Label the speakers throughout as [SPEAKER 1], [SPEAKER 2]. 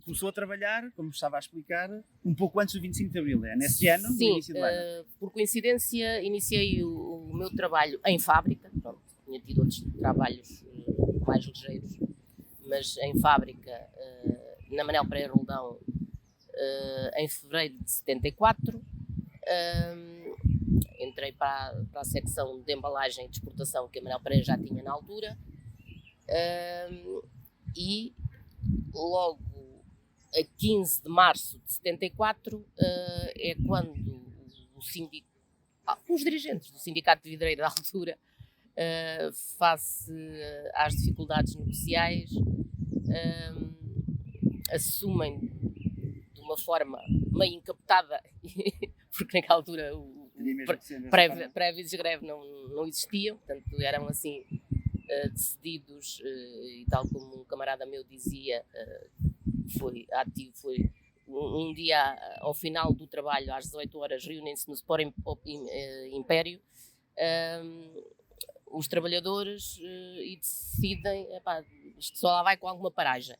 [SPEAKER 1] começou a trabalhar, como estava a explicar, um pouco antes do 25 de Abril, nesse ano, no início do ano.
[SPEAKER 2] Por coincidência, iniciei o meu trabalho em fábrica. Pronto, tinha tido outros trabalhos mais ligeiros, mas em fábrica, na Manel Pereira Roldão, em fevereiro de 74. Entrei para a secção de embalagem e de exportação que a Manel Pereira já tinha na altura, e logo a 15 de março de 74 é quando os dirigentes do Sindicato de Vidreiro da altura, face às dificuldades negociais, assumem de uma forma meio encapotada, porque naquela altura prévios de greve não existiam, portanto eram assim decididos, e tal como um camarada meu dizia, foi um dia ao final do trabalho, às 18 horas, reúnem-se no Sport Império os trabalhadores e decidem, isto só lá vai com alguma paragem.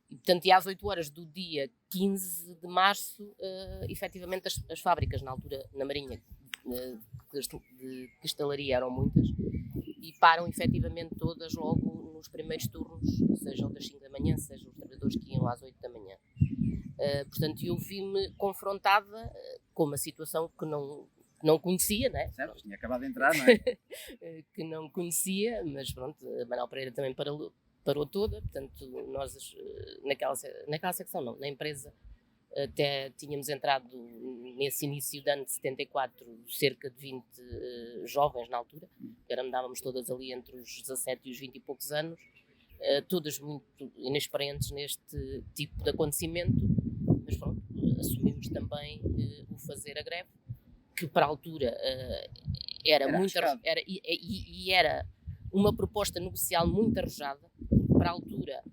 [SPEAKER 2] E, portanto, e às 8 horas do dia 15 de março, efetivamente as fábricas, na altura, na Marinha, de cristalaria eram muitas, e param efetivamente todas logo nos primeiros turnos, sejam das 5 da manhã, sejam os trabalhadores que iam às 8 da manhã. Portanto, eu vi-me confrontada com uma situação que não conhecia, não é?
[SPEAKER 1] Certo, tinha acabado de entrar, não é?
[SPEAKER 2] Que não conhecia, mas pronto, a Manel Pereira também parou toda, portanto, nós naquela secção não, na empresa até tínhamos entrado nesse início de ano de 74 cerca de 20 jovens na altura, andávamos todas ali entre os 17 e os 20 e poucos anos, todas muito inexperientes neste tipo de acontecimento, mas pronto, assumimos também o fazer a greve, que para a altura era uma proposta negocial muito arrojada, porque para a altura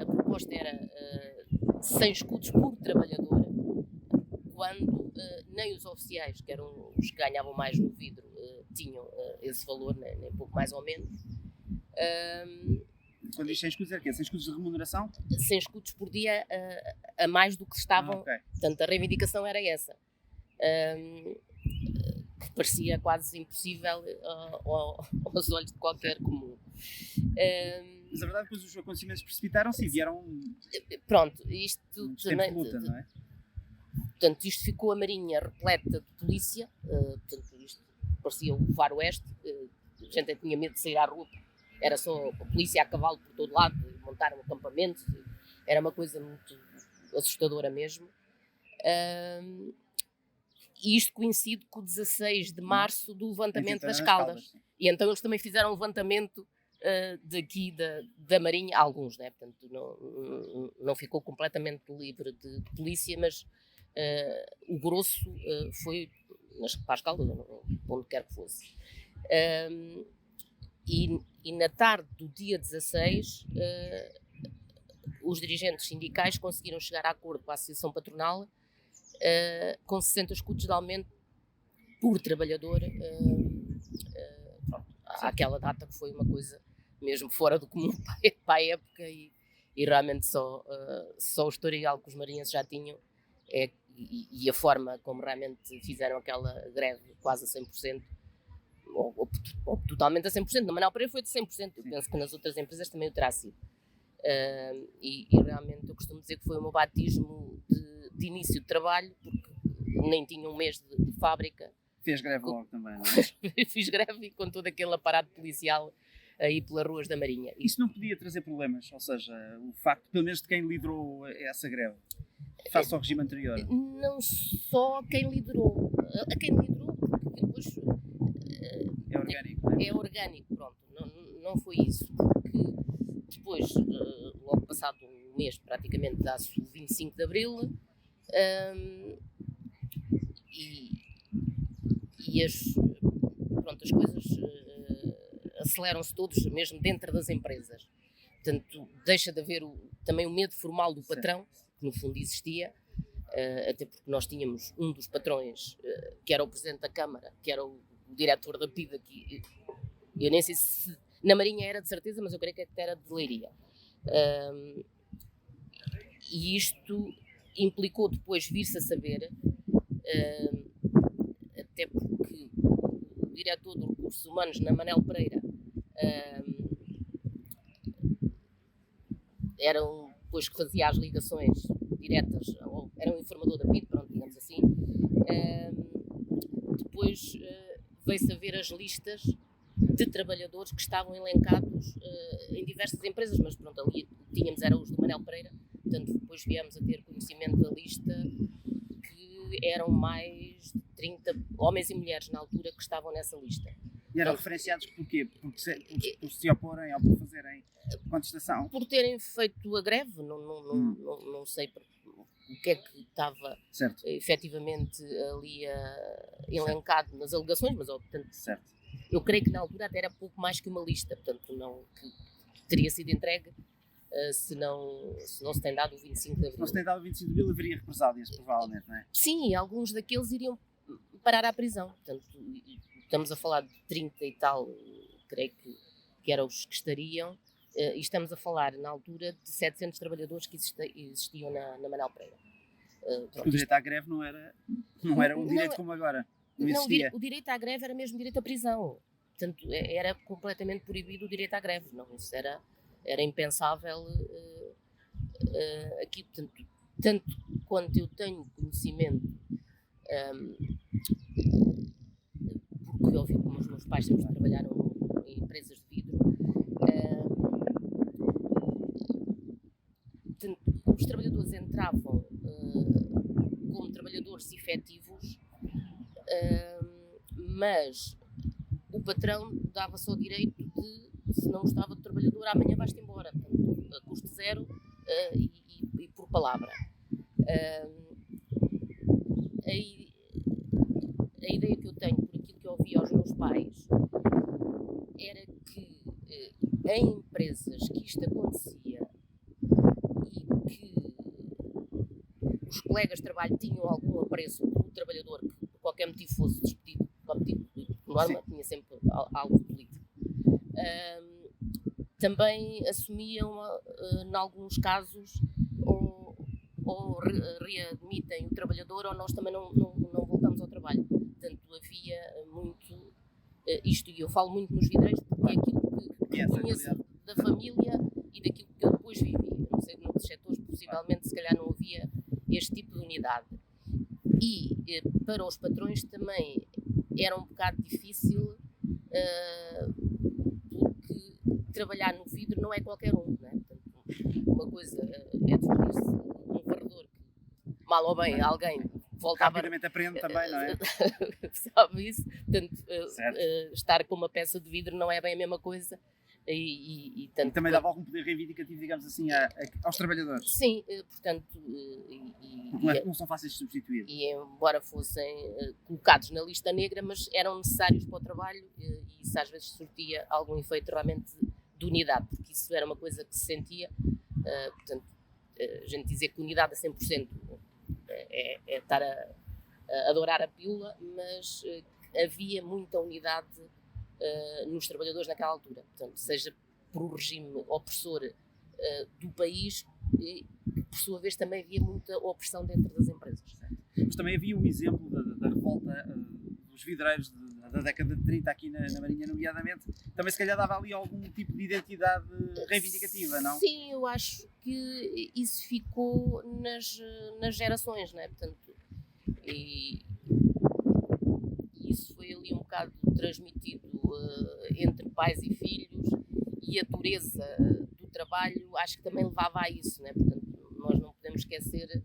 [SPEAKER 2] a proposta era 100 escudos por trabalhador, quando nem os oficiais, que eram os que ganhavam mais no vidro, tinham esse valor, nem pouco mais ou menos.
[SPEAKER 1] Quando diz 100 escudos, era o quê? 100 escudos de remuneração?
[SPEAKER 2] 100 escudos por dia a mais do que estavam.
[SPEAKER 1] Okay.
[SPEAKER 2] Portanto, a reivindicação era essa. Que parecia quase impossível aos olhos de qualquer comum.
[SPEAKER 1] Mas a verdade, depois os acontecimentos precipitaram-se e vieram.
[SPEAKER 2] Pronto, isto também.
[SPEAKER 1] Luta, não é?
[SPEAKER 2] Portanto, isto ficou a Marinha repleta de polícia, portanto, isto parecia o faroeste, a gente tinha medo de sair à rua, era só a polícia a cavalo por todo lado, montaram acampamentos, era uma coisa muito assustadora mesmo. E isto coincide com o 16 de março do levantamento das Caldas. E então eles também fizeram um levantamento daqui da Marinha, alguns, né? Portanto não ficou completamente livre de polícia, mas o grosso foi para as Caldas, onde quer que fosse. E na tarde do dia 16, os dirigentes sindicais conseguiram chegar a acordo com a Associação Patronal com 60 escudos de aumento por trabalhador, àquela data, que foi uma coisa mesmo fora do comum para a época, e realmente só o historial que os marinhenses já tinham e a forma como realmente fizeram aquela greve quase a 100%, ou totalmente a 100%, na Manel Pereira foi de 100%, eu penso que nas outras empresas também o terá sido. E realmente eu costumo dizer que foi o meu batismo de início de trabalho, porque nem tinha um mês de fábrica.
[SPEAKER 1] Fez greve logo também, não é?
[SPEAKER 2] Fiz greve com todo aquele aparato policial aí pelas ruas da Marinha.
[SPEAKER 1] Isso não podia trazer problemas? Ou seja, o facto, pelo menos de quem liderou essa greve, face ao regime anterior?
[SPEAKER 2] Não só quem liderou, porque depois...
[SPEAKER 1] É orgânico, não é?
[SPEAKER 2] É orgânico, pronto. Não foi isso, porque depois, logo passado um mês, praticamente, dá-se o 25 de Abril, e as coisas aceleram-se todos, mesmo dentro das empresas. Portanto, deixa de haver também o medo formal do patrão, que no fundo existia, até porque nós tínhamos um dos patrões, que era o Presidente da Câmara, que era o diretor da PIDA, que eu nem sei se na Marinha era de certeza, mas eu creio que era de Leiria. E isto implicou depois vir-se a saber, até porque o diretor de Recursos Humanos na Manel Pereira era depois que fazia as ligações diretas, ou era um informador da PID, pronto, digamos assim. Depois veio-se a ver as listas de trabalhadores que estavam elencados em diversas empresas, mas pronto, ali tínhamos, era os do Manel Pereira, portanto depois viemos a ter conhecimento da lista, que eram mais de 30 homens e mulheres na altura que estavam nessa lista.
[SPEAKER 1] E eram referenciados porquê? Por se oporem ou por fazerem contestação?
[SPEAKER 2] Por terem feito a greve, não sei o que é que estava efetivamente ali elencado nas alegações, mas portanto, eu creio que na altura até era pouco mais que uma lista, portanto não que teria sido entregue se não se tem dado o 25 de Abril.
[SPEAKER 1] Se não se tem dado o 25 de Abril, haveria represálias, provavelmente, não é?
[SPEAKER 2] Sim, alguns daqueles iriam parar à prisão, portanto, estamos a falar de 30 e tal, creio que eram os que estariam, e estamos a falar, na altura, de 700 trabalhadores que existiam na Manel Pereira.
[SPEAKER 1] Porque o direito à greve não era um direito como agora. Não existia.
[SPEAKER 2] O direito à greve era mesmo direito à prisão. Portanto, era completamente proibido o direito à greve. Não, isso era impensável aqui. Portanto, tanto quanto eu tenho conhecimento, porque eu ouvi como os meus pais sempre trabalharam em empresas de vidro, os trabalhadores entravam como trabalhadores efetivos, mas o patrão dava só o direito de, se não gostava do trabalhador, amanhã vais-te embora, portanto, a custo zero e por palavra. A ideia que eu tenho, por aquilo que eu ouvi aos meus pais, era que em empresas que isto acontecia e que os colegas de trabalho tinham algum apreço pelo trabalhador que por qualquer motivo fosse despedido, por norma tinha sempre algo político, também assumiam, em alguns casos, ou readmitem o trabalhador ou nós também não voltamos ao trabalho. Portanto, havia muito isto, e eu falo muito nos vidreiros porque é aquilo que conheço da família e daquilo que eu depois vivi. Não sei, noutros setores possivelmente se calhar não havia este tipo de unidade. E para os patrões também era um bocado difícil, porque trabalhar no vidro não é qualquer um, não é? Portanto, uma coisa é descobrir-se um varredor que, mal ou bem, alguém voltava...
[SPEAKER 1] Rapidamente aprende também, não é?
[SPEAKER 2] Sabe isso? Portanto, estar com uma peça de vidro não é bem a mesma coisa. E
[SPEAKER 1] também dava algum poder reivindicativo, digamos assim, aos trabalhadores.
[SPEAKER 2] Sim, portanto...
[SPEAKER 1] não são fáceis de substituir.
[SPEAKER 2] E embora fossem colocados na lista negra, mas eram necessários para o trabalho e isso às vezes surtia algum efeito realmente de unidade, porque isso era uma coisa que se sentia. Portanto, a gente dizer que unidade a 100% é estar a adorar a pílula, mas havia muita unidade nos trabalhadores naquela altura, portanto, seja por um regime opressor do país, e por sua vez também havia muita opressão dentro das empresas.
[SPEAKER 1] Mas também havia um exemplo da revolta dos vidreiros da década de 30 aqui na Marinha, nomeadamente, também se calhar dava ali algum tipo de identidade reivindicativa, não?
[SPEAKER 2] Sim, eu acho que isso ficou nas gerações, não é? Portanto, e isso foi ali um bocado transmitido entre pais e filhos, e a dureza do trabalho acho que também levava a isso, né? Portanto, nós não podemos esquecer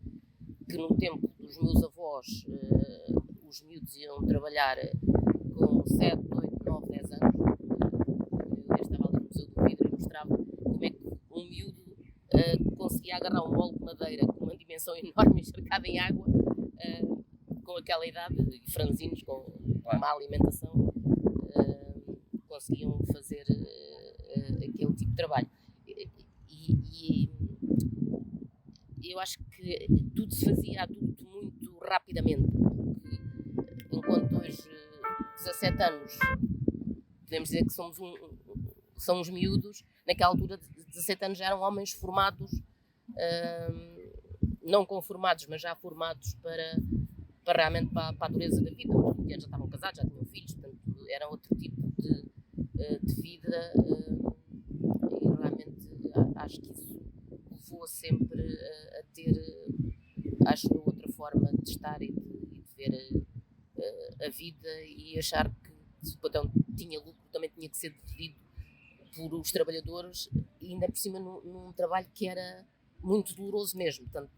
[SPEAKER 2] que no tempo dos meus avós os miúdos iam trabalhar com 7, 8, 9, 10 anos. Eu estava ali no Museu do Vidro e mostrava como é que um miúdo conseguia agarrar um molde de madeira com uma dimensão enorme, encharcada em água, com aquela idade, e franzinos com má alimentação, conseguiam fazer aquele tipo de trabalho. E eu acho que tudo se fazia adulto muito rapidamente, porque enquanto hoje 17 anos podemos dizer que são uns miúdos, naquela altura 17 anos já eram homens formados não conformados, mas já formados para realmente para a dureza da vida. Os 20 anos já estavam casados, já tinham filhos, portanto era outro tipo de vida, e realmente acho que isso levou sempre a ter, acho eu, outra forma de estar e de ver a vida, e achar que se o patrão tinha lucro também tinha que ser dividido por os trabalhadores, e ainda por cima num trabalho que era muito doloroso mesmo, tanto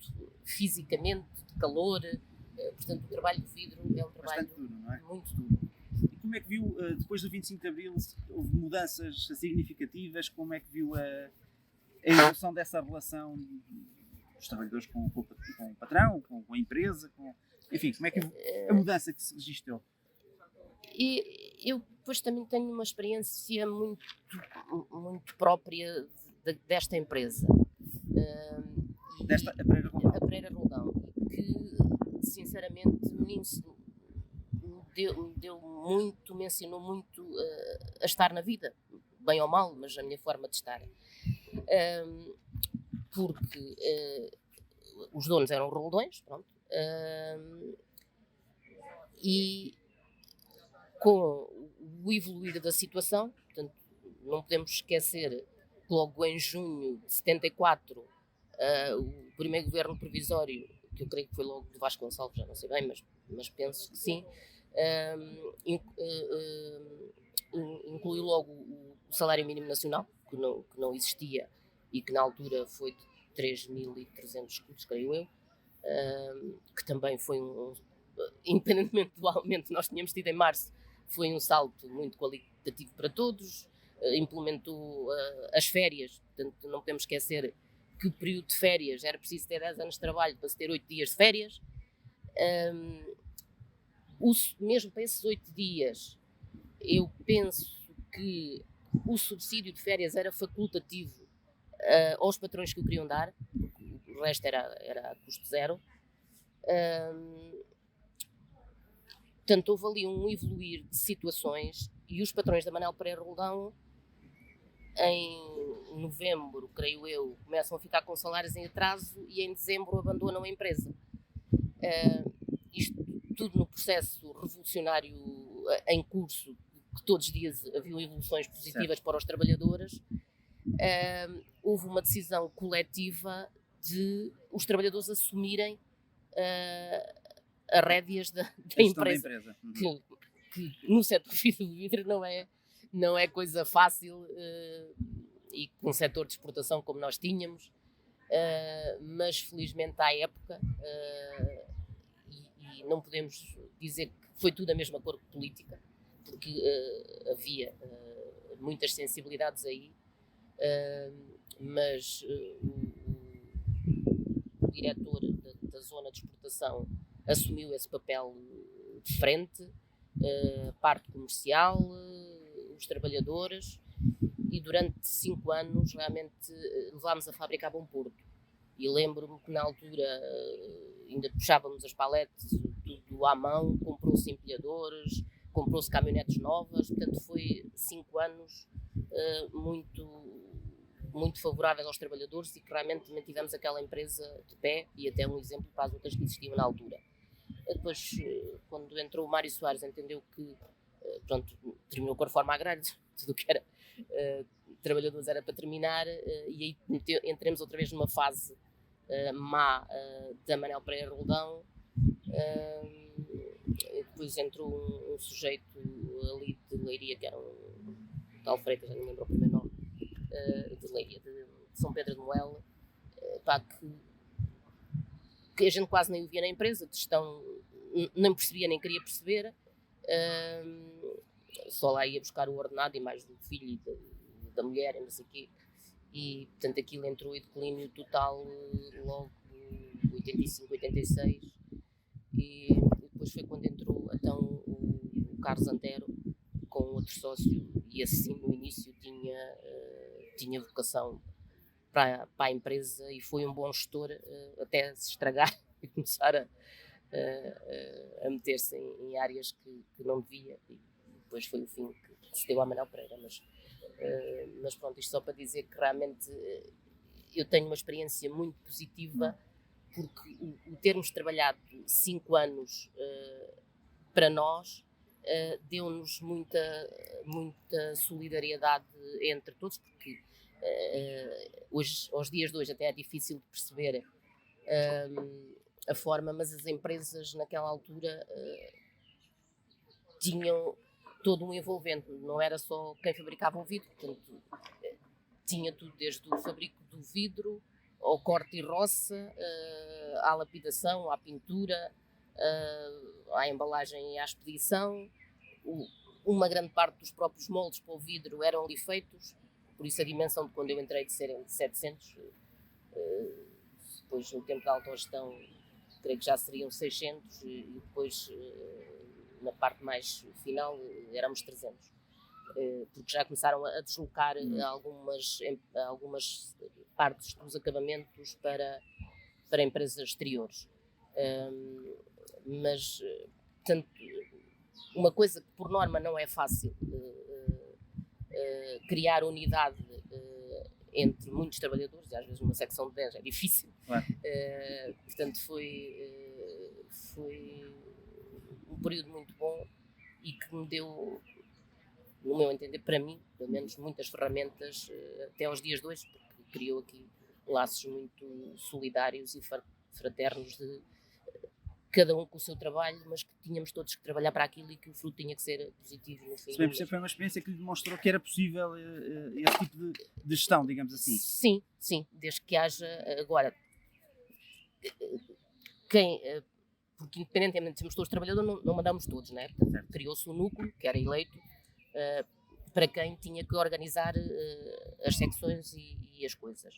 [SPEAKER 2] fisicamente, de calor, portanto o trabalho do vidro é um trabalho
[SPEAKER 1] bastante duro, não é?
[SPEAKER 2] muito duro.
[SPEAKER 1] E como é que viu, depois do 25 de Abril, houve mudanças significativas? Como é que viu a evolução dessa relação dos trabalhadores com o patrão, com a empresa? Enfim, como é que a mudança que se registrou?
[SPEAKER 2] E eu depois também tenho uma experiência muito, muito própria desta empresa.
[SPEAKER 1] Desta a Pereira Roldão.
[SPEAKER 2] A Pereira Roldão, que sinceramente me ensinou muito a estar na vida, bem ou mal, mas a minha forma de estar. Porque os donos eram roldões, pronto, e com o evoluir da situação, portanto, não podemos esquecer que logo em junho de 74, o primeiro governo provisório, que eu creio que foi logo de Vasconcelos, já não sei bem, mas penso que sim, incluiu logo o salário mínimo nacional, que não existia e que na altura foi de 3.300 escudos, creio eu, que também foi independentemente do aumento que nós tínhamos tido em março, foi um salto muito qualitativo para todos. Implementou as férias, portanto não podemos esquecer que o período de férias era preciso ter 10 anos de trabalho para se ter 8 dias de férias. Mesmo para esses 8 dias, eu penso que o subsídio de férias era facultativo aos patrões que o queriam dar, porque o resto era a custo zero. Portanto, houve ali um evoluir de situações, e os patrões da Manel Pereira Roldão, em novembro, creio eu, começam a ficar com salários em atraso e em dezembro abandonam a empresa. Isto tudo no processo revolucionário em curso, que todos os dias haviam evoluções positivas, certo, para os trabalhadores. Houve uma decisão coletiva de os trabalhadores assumirem as rédeas da empresa. Que no setor do vidro não é coisa fácil, e com um setor de exportação como nós tínhamos, mas felizmente à época, e não podemos dizer que foi tudo a mesma cor política, porque havia muitas sensibilidades aí, mas o diretor da zona de exportação assumiu esse papel de frente, parte comercial, os trabalhadores, e durante 5 anos realmente levámos a fábrica a bom porto. E lembro-me que na altura ainda puxávamos as paletes tudo à mão, comprou-se empilhadores, comprou-se caminhonetes novas, portanto foi 5 anos muito, muito favoráveis aos trabalhadores, e que realmente mantivemos aquela empresa de pé, e até um exemplo para as outras que existiam na altura. Depois, quando entrou o Mário Soares, entendeu que pronto, terminou com a reforma agrária, tudo o que era trabalhadores era para terminar, e aí entremos outra vez numa fase má da Manel Pereira Roldão. Depois entrou um sujeito ali de Leiria, que era um tal Freitas, já não lembro o primeiro nome, de Leiria, de São Pedro de Moela, que a gente quase nem o via na empresa, de gestão nem percebia, nem queria perceber, só lá ia buscar o ordenado e mais do filho e da mulher e não sei o quê, e portanto aquilo entrou em declínio total logo em 85, 86, e depois foi quando entrou então o Carlos Antero com outro sócio, e assim no início tinha vocação para a empresa, e foi um bom gestor até se estragar e começar a meter-se em áreas que não devia, e depois foi o fim que se deu à Manel Pereira. Mas pronto, isto só para dizer que realmente eu tenho uma experiência muito positiva, porque o termos trabalhado 5 anos para nós deu-nos muita solidariedade entre todos, porque hoje, aos dias de hoje até é difícil de perceber a forma, mas as empresas naquela altura tinham todo um envolvente, não era só quem fabricava o vidro, portanto, tinha tudo, desde o fabrico do vidro ao corte e roça, à lapidação, à pintura, à embalagem e à expedição. Uma grande parte dos próprios moldes para o vidro eram ali feitos, por isso a dimensão de quando eu entrei de serem de 700, depois no tempo da autogestão creio que já seriam 600 e depois na parte mais final éramos 300, porque já começaram a deslocar algumas partes dos acabamentos para empresas exteriores. Mas, portanto, uma coisa que por norma não é fácil, criar unidade entre muitos trabalhadores, e às vezes numa secção de 10 é difícil.
[SPEAKER 1] Claro.
[SPEAKER 2] Portanto, foi um período muito bom e que me deu, no meu entender, para mim, pelo menos, muitas ferramentas até aos dias de hoje, porque criou aqui laços muito solidários e fraternos de cada um com o seu trabalho, mas que tínhamos todos que trabalhar para aquilo e que o fruto tinha que ser positivo no fim.
[SPEAKER 1] Se bem percebe, foi uma experiência que lhe demonstrou que era possível esse tipo de gestão, digamos assim.
[SPEAKER 2] Sim, desde que haja agora porque independentemente de sermos todos trabalhadores, não mandamos todos, né? Criou-se um núcleo que era eleito para quem tinha que organizar as secções e as coisas.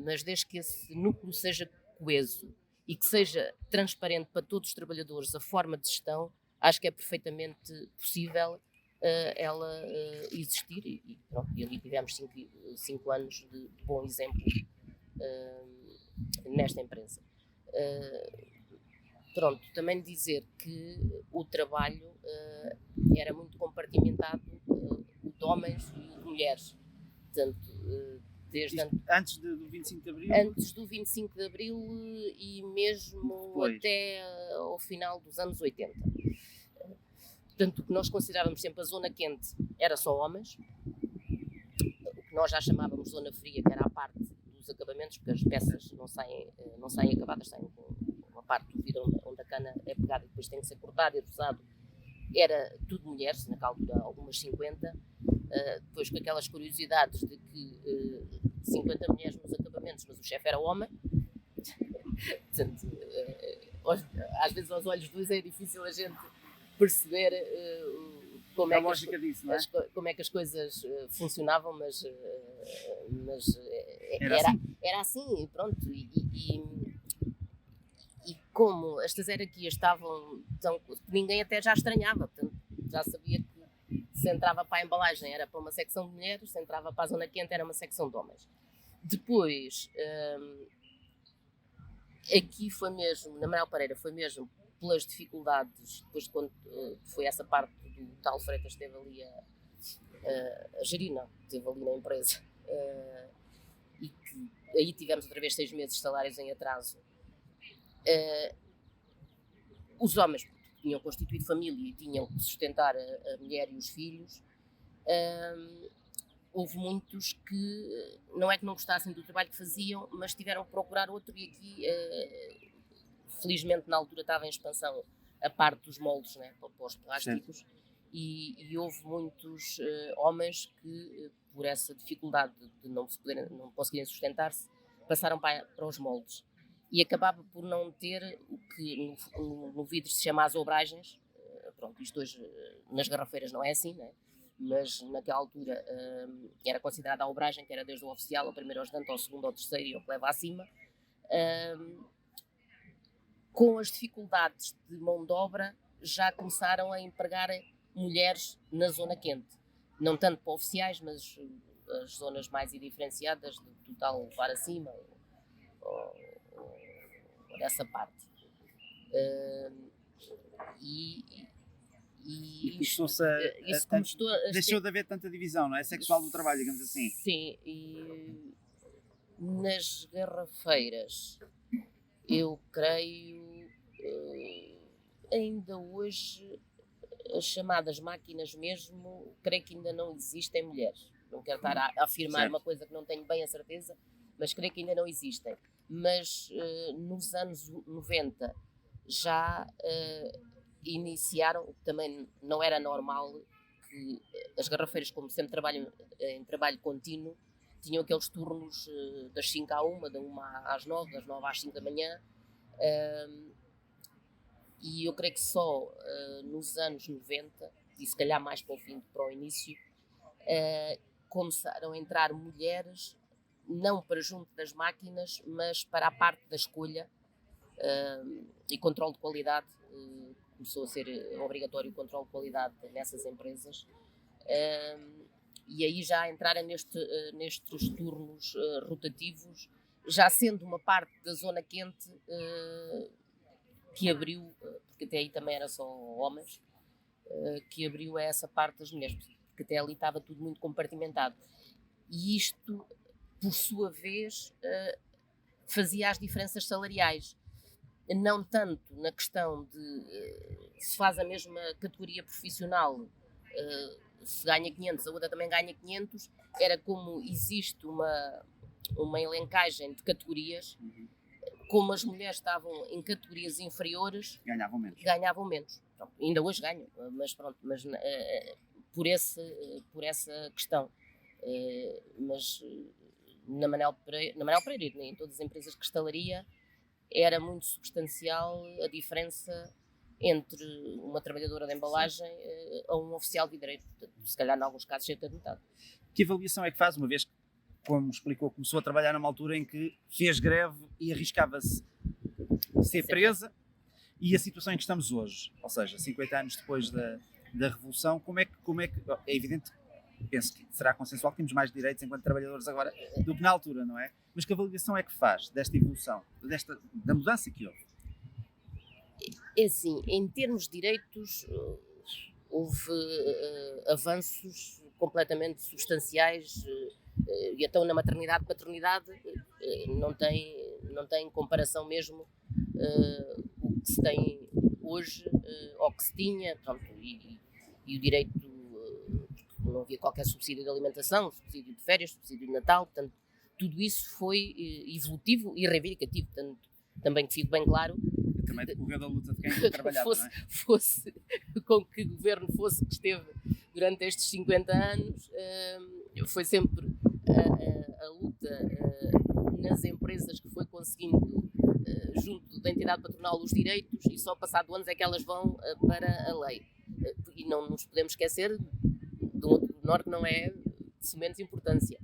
[SPEAKER 2] Mas desde que esse núcleo seja coeso e que seja transparente para todos os trabalhadores a forma de gestão, acho que é perfeitamente possível ela existir e ali tivemos 5 anos de bom exemplo nesta empresa. Também dizer que o trabalho era muito compartimentado, o de homens e o de mulheres. Portanto,
[SPEAKER 1] antes do 25 de Abril?
[SPEAKER 2] Antes do 25 de Abril e mesmo
[SPEAKER 1] depois,
[SPEAKER 2] até ao final dos anos 80. Portanto, o que nós considerávamos sempre a zona quente era só homens, o que nós já chamávamos zona fria, que era a parte dos acabamentos, porque as peças não saem acabadas, saem com uma parte do vidro onde a cana é pegada e depois tem que ser cortada e rosado. Era tudo mulheres, naquela altura algumas 50, depois com aquelas curiosidades de que 50 mulheres nos acabamentos, mas o chefe era homem. Portanto, às vezes aos olhos de luz é difícil a gente perceber como é que as coisas funcionavam, mas era assim, pronto. E como estas hierarquias estavam tão... ninguém até já estranhava, portanto, já sabia que se entrava para a embalagem era para uma secção de mulheres, se entrava para a zona quente era uma secção de homens. Depois, aqui foi mesmo, na Manuel Pereira, foi mesmo pelas dificuldades, depois quando foi essa parte do tal Freitas esteve ali a Gerina, esteve ali na empresa, e que aí tivemos outra vez 6 meses de salários em atraso. Os homens tinham constituído família e tinham que sustentar a mulher e os filhos. Houve muitos que não é que não gostassem do trabalho que faziam, mas tiveram que procurar outro e aqui, felizmente na altura estava em expansão a parte dos moldes, né, para os plásticos, e houve muitos homens que por essa dificuldade de não conseguirem sustentar-se, passaram para os moldes. E acabava por não ter o que no vidro se chama as obragens. Pronto, isto hoje nas garrafeiras não é assim, né? Mas naquela altura era considerada a obragem, que era desde o oficial, ao primeiro ajudante, ao segundo, ao terceiro e ao que leva acima. Com as dificuldades de mão de obra, já começaram a empregar mulheres na zona quente. Não tanto para oficiais, mas as zonas mais indiferenciadas, do total levar acima, ou dessa parte.
[SPEAKER 1] Deixou de haver tanta divisão, não é? Sexual do trabalho, digamos assim.
[SPEAKER 2] Sim, e nas garrafeiras Eu creio, ainda hoje, as chamadas máquinas mesmo, creio que ainda não existem mulheres. Não quero estar a afirmar
[SPEAKER 1] Certo.
[SPEAKER 2] uma coisa que não tenho bem a certeza, mas creio que ainda não existem. Mas nos anos 90 já iniciaram, o que também não era normal, que as garrafeiras, como sempre trabalham em trabalho contínuo, tinham aqueles turnos das 5 à 1, da 1 às 9, das 9 às 5 da manhã. E eu creio que só nos anos 90, e se calhar mais para o fim do que para o início, começaram a entrar mulheres, não para junto das máquinas, mas para a parte da escolha e controle de qualidade. Começou a ser obrigatório o controle de qualidade nessas empresas. E aí já entraram nestes turnos rotativos, já sendo uma parte da zona quente que abriu, porque até aí também era só homens, que abriu a essa parte das mulheres, porque até ali estava tudo muito compartimentado. E isto, por sua vez, fazia as diferenças salariais. Não tanto na questão de se faz a mesma categoria profissional, se ganha 500, a outra também ganha 500, era como existe uma elencagem de categorias, como as mulheres estavam em categorias inferiores, ganhavam menos. Pronto, ainda hoje ganham, mas pronto, mas por essa questão. Mas na Manel Pereira, em todas as empresas de cristalaria, era muito substancial a diferença entre uma trabalhadora de embalagem a um oficial de vidreiro. Se calhar, em alguns casos, cerca de metade.
[SPEAKER 1] Que avaliação é que faz, uma vez que, como explicou, começou a trabalhar numa altura em que fez greve e arriscava-se ser presa, e a situação em que estamos hoje, ou seja, 50 anos depois da Revolução, como é que é evidente, penso que será consensual que temos mais direitos enquanto trabalhadores agora do que na altura, não é? Mas que avaliação é que faz desta evolução, da mudança que houve?
[SPEAKER 2] É assim, em termos de direitos, houve avanços completamente substanciais, e então na maternidade, paternidade, não tem comparação mesmo o que se tem hoje ao que se tinha, pronto, e o direito, não havia qualquer subsídio de alimentação, subsídio de férias, subsídio de Natal, portanto, tudo isso foi evolutivo e reivindicativo, portanto, também que fique bem claro.
[SPEAKER 1] Também decorreu da luta de quem trabalhava, não é?
[SPEAKER 2] Fosse com que governo fosse que esteve durante estes 50 anos, foi sempre a luta nas empresas que foi conseguindo, junto da entidade patronal, os direitos, e só passado anos é que elas vão para a lei. E não nos podemos esquecer do Norte, não é de sumenos importância.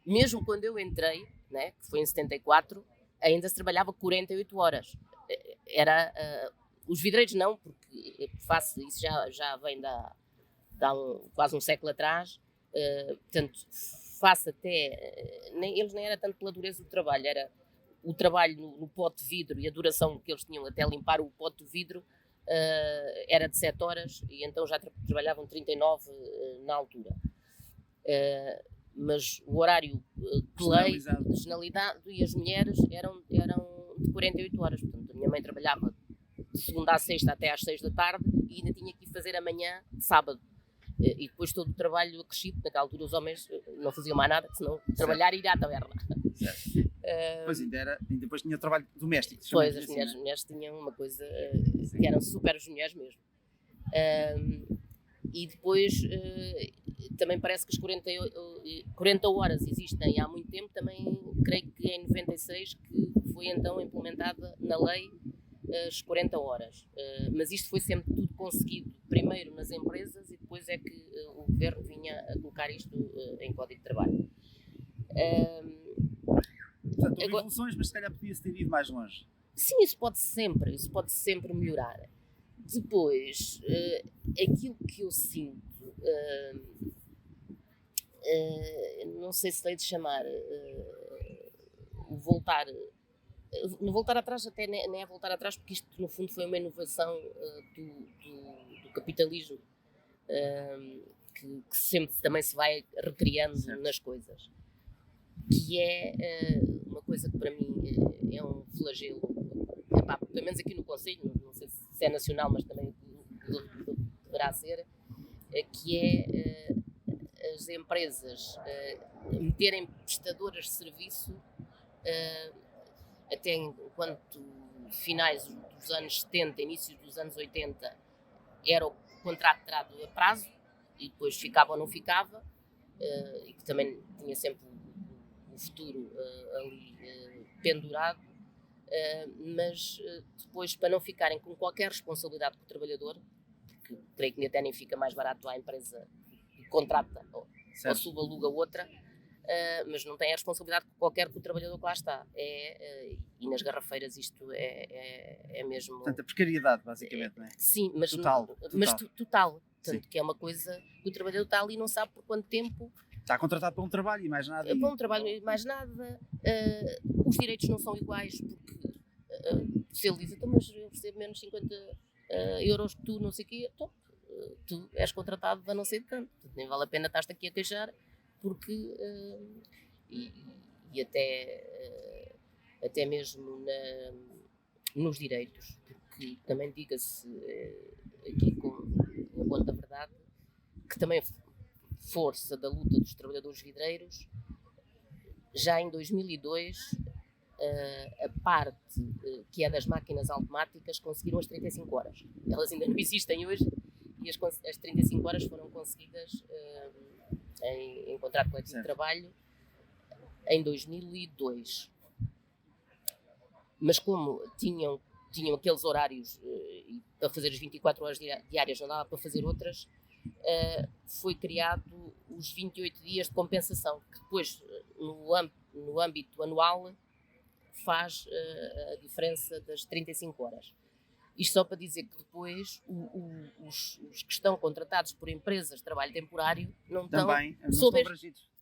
[SPEAKER 2] Mesmo quando eu entrei, né, que foi em 74, ainda se trabalhava 48 horas. Os vidreiros não, porque isso já vem quase um século atrás, portanto, eles nem era tanto pela dureza do trabalho, era o trabalho no pote de vidro e a duração que eles tinham até limpar o pote de vidro, era de 7 horas, e então já trabalhavam 39 na altura. Mas o horário de lei, generalizado, e as mulheres eram de 48 horas. Portanto, a minha mãe trabalhava de segunda à sexta até às 6 da tarde e ainda tinha que ir fazer amanhã de sábado. E depois todo o trabalho acrescido, naquela altura os homens não faziam mais nada, senão trabalhar e ir à taberna.
[SPEAKER 1] Pois depois tinha trabalho doméstico.
[SPEAKER 2] Pois, as mulheres tinham uma coisa que eram super as mulheres mesmo. E depois também parece que as 40 horas existem há muito tempo, também creio que em 96 que foi então implementada na lei as 40 horas. Mas isto foi sempre tudo conseguido primeiro nas empresas e depois é que o governo vinha a colocar isto em Código de Trabalho.
[SPEAKER 1] Portanto, houve evoluções, mas se calhar podia-se ter ido mais longe.
[SPEAKER 2] Sim, isso pode sempre melhorar. Depois, aquilo que eu sinto, não sei se hei de chamar no voltar atrás, até nem é voltar atrás, porque isto no fundo foi uma inovação do capitalismo, que sempre também se vai recriando nas coisas, que é uma coisa que para mim é um flagelo, pelo menos aqui no Conselho, não sei se é nacional, mas também deverá ser, que é as empresas meterem prestadoras de serviço até enquanto finais dos anos 70, inícios dos anos 80, era o contrato trado a prazo e depois ficava ou não ficava, e que também tinha sempre o futuro ali pendurado, mas depois, para não ficarem com qualquer responsabilidade com o trabalhador, porque creio que até nem fica mais barato à empresa que contrata ou subaluga outra, mas não tem a responsabilidade qualquer que o trabalhador que lá está. E nas garrafeiras isto é mesmo...
[SPEAKER 1] Portanto, a precariedade, basicamente, não é?
[SPEAKER 2] Sim, mas total. Mas total. Portanto, que é uma coisa que o trabalhador está ali e não sabe por quanto tempo.
[SPEAKER 1] Está contratado para um trabalho e mais nada.
[SPEAKER 2] Para um trabalho e mais nada. Os direitos não são iguais, porque se ele diz, então, mas eu recebo menos 50 euros que tu, não sei o quê, então, tu és contratado a não sei de tanto. Nem vale a pena estar-te aqui a queixar, porque e até mesmo nos direitos, porque também diga-se aqui com a conta verdade que também força da luta dos trabalhadores vidreiros, já em 2002 a parte que é das máquinas automáticas conseguiram as 35 horas. Elas ainda não existem hoje e as 35 horas foram conseguidas em contrato coletivo de trabalho em 2002. Mas como tinham aqueles horários para fazer as 24 horas diárias, não dava para fazer outras, foi criado os 28 dias de compensação, que depois no âmbito anual faz a diferença das 35 horas. Isto só para dizer que depois os que estão contratados por empresas de trabalho temporário não estão sob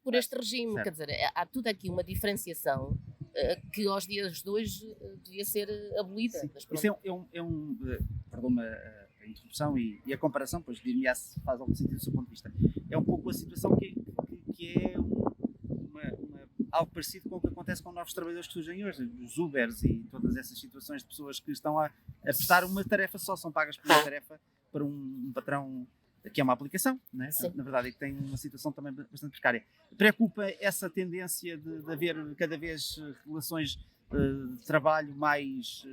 [SPEAKER 2] por este regime. Certo. Quer dizer, há tudo aqui uma diferenciação que aos dias de hoje devia ser abolida.
[SPEAKER 1] Isso perdão-me a interrupção e a comparação, pois dir-me se faz algum sentido do seu ponto de vista. É um pouco a situação que é algo parecido com o que acontece com novos trabalhadores que surgem hoje, os Ubers e todas essas situações de pessoas que estão a prestar uma tarefa só, são pagas por uma tarefa para um patrão que é uma aplicação, né? Na verdade, é que tem uma situação também bastante precária. Preocupa essa tendência de haver cada vez relações de trabalho mais,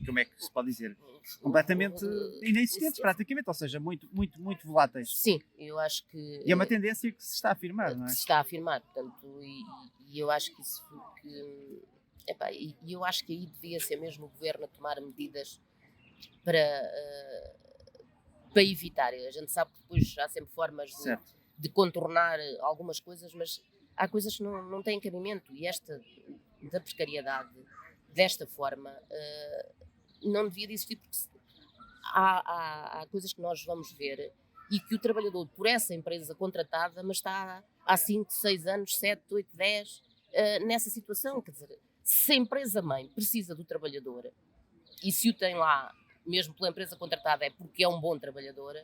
[SPEAKER 1] como é que se pode dizer, completamente inexistentes praticamente, ou seja, muito voláteis.
[SPEAKER 2] Sim, eu acho que...
[SPEAKER 1] E é uma tendência que se está a afirmar, não é?
[SPEAKER 2] Se está a afirmar, portanto, e eu acho que isso... E eu acho que aí devia ser mesmo o governo a tomar medidas para evitar. A gente sabe que depois há sempre formas de contornar algumas coisas, mas há coisas que não têm cabimento, e esta da precariedade desta forma não devia de existir, porque há coisas que nós vamos ver e que o trabalhador por essa empresa contratada, mas está há 5, 6 anos, 7, 8, 10 nessa situação. Quer dizer, se a empresa mãe precisa do trabalhador e se o tem lá mesmo pela empresa contratada é porque é um bom trabalhador,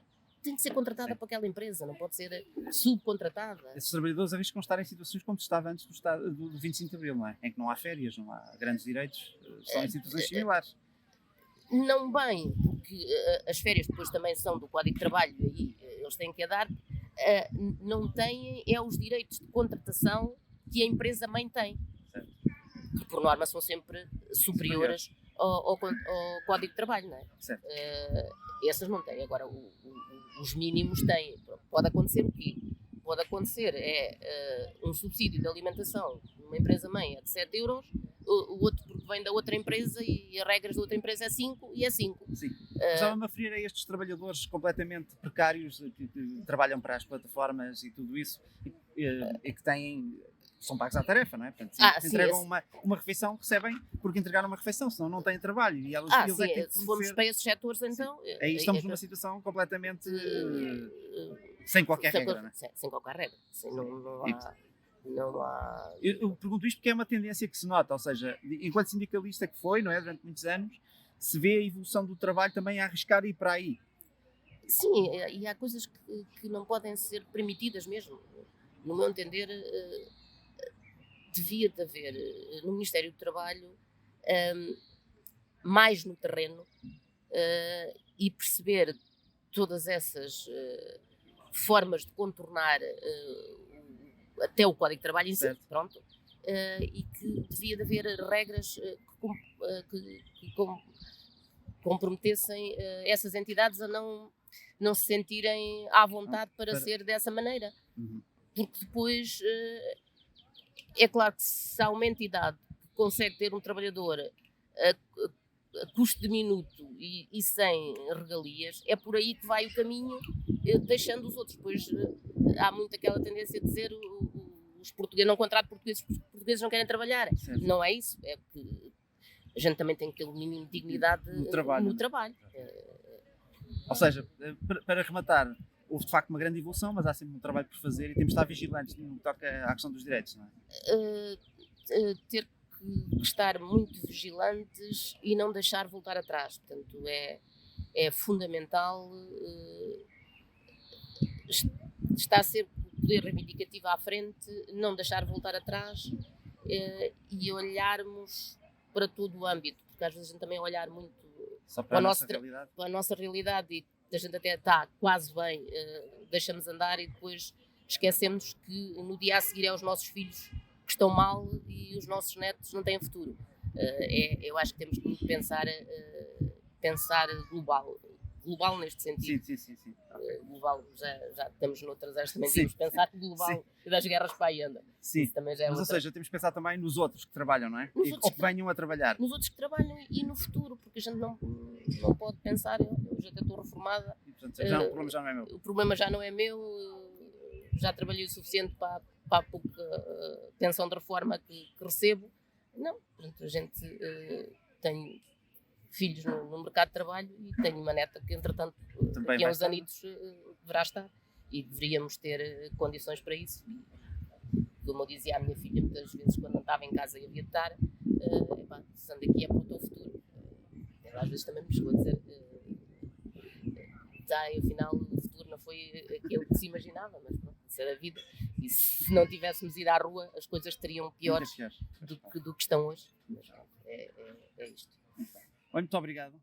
[SPEAKER 2] tem que ser contratada por aquela empresa, não pode ser subcontratada. Esses
[SPEAKER 1] trabalhadores arriscam estar em situações como se estava antes do 25 de Abril, não é? Em que não há férias, não há grandes direitos, estão em situações similares.
[SPEAKER 2] Não bem, porque as férias depois também são do Código de Trabalho, e aí eles têm que a dar, não têm os direitos de contratação que a empresa mãe tem, que por norma são sempre superiores ao Código de Trabalho, não é?
[SPEAKER 1] Certo.
[SPEAKER 2] Essas não têm. Agora, os mínimos têm. Pode acontecer o quê? Pode acontecer um subsídio de alimentação numa empresa-mãe de 7 euros, o outro porque vem da outra empresa e as regras da outra empresa é 5 e é 5.
[SPEAKER 1] Sim. Estava-me a referir a estes trabalhadores completamente precários que trabalham para as plataformas e tudo isso e que têm... são pagos à tarefa, não é? Portanto, se entregam uma refeição, recebem porque entregaram uma refeição, senão não têm trabalho. E eles é que têm que
[SPEAKER 2] se formos para esses setores, então...
[SPEAKER 1] Aí estamos numa situação completamente sem qualquer regra, não é?
[SPEAKER 2] Sem qualquer regra. Não há...
[SPEAKER 1] Eu pergunto isto porque é uma tendência que se nota, ou seja, enquanto sindicalista que foi, não é? Durante muitos anos, se vê a evolução do trabalho também a arriscar ir para aí.
[SPEAKER 2] Sim, e há coisas que não podem ser permitidas mesmo. No meu entender... devia de haver no Ministério do Trabalho mais no terreno e perceber todas essas formas de contornar até o Código de Trabalho em si, pronto, e que devia de haver regras que comprometessem essas entidades a não se sentirem à vontade para ser dessa maneira. Porque depois é claro que se há uma entidade que consegue ter um trabalhador a custo de minuto e sem regalias, é por aí que vai o caminho, deixando os outros. Depois há muito aquela tendência de dizer os portugueses não contratam portugueses porque os portugueses não querem trabalhar. Certo. Não é isso, é que a gente também tem aquele mínimo de dignidade no trabalho.
[SPEAKER 1] Ou seja, para rematar, houve de facto uma grande evolução, mas há sempre um trabalho por fazer e temos de estar vigilantes no que toca à questão dos direitos, não é?
[SPEAKER 2] Ter que estar muito vigilantes e não deixar voltar atrás. Portanto, é fundamental estar sempre o poder reivindicativo à frente, não deixar voltar atrás e olharmos para todo o âmbito, porque às vezes a gente também olhar muito
[SPEAKER 1] só para a
[SPEAKER 2] nossa realidade e a gente até está quase bem, deixamos andar e depois esquecemos que no dia a seguir é os nossos filhos que estão mal e os nossos netos não têm futuro. Eu acho que temos que pensar global neste sentido.
[SPEAKER 1] Sim.
[SPEAKER 2] Global, já temos noutras áreas também temos que pensar global e das guerras para aí anda.
[SPEAKER 1] Sim,
[SPEAKER 2] isso também já é
[SPEAKER 1] mas ou seja, temos que pensar também nos outros que trabalham, não é?
[SPEAKER 2] Ou
[SPEAKER 1] que venham a trabalhar.
[SPEAKER 2] Nos outros que trabalham e no futuro, porque a gente não pode pensar, eu já estou reformada.
[SPEAKER 1] E, portanto, o problema já não é meu.
[SPEAKER 2] O problema já não é meu, já trabalhei o suficiente para a pouca pensão de reforma que recebo. Não, portanto, a gente tem filhos no mercado de trabalho e tenho uma neta que, entretanto, daqui a uns anitos deverá estar. E deveríamos ter condições para isso. E, como eu dizia à minha filha muitas vezes, quando não estava em casa e havia de estar, se ando aqui é para o teu futuro. Ela às vezes também me chegou a dizer afinal o futuro não foi aquele que se imaginava, mas pronto, isso é da vida. E se não tivéssemos ido à rua, as coisas estariam piores do que estão hoje. Mas é isto.
[SPEAKER 1] Muito obrigado.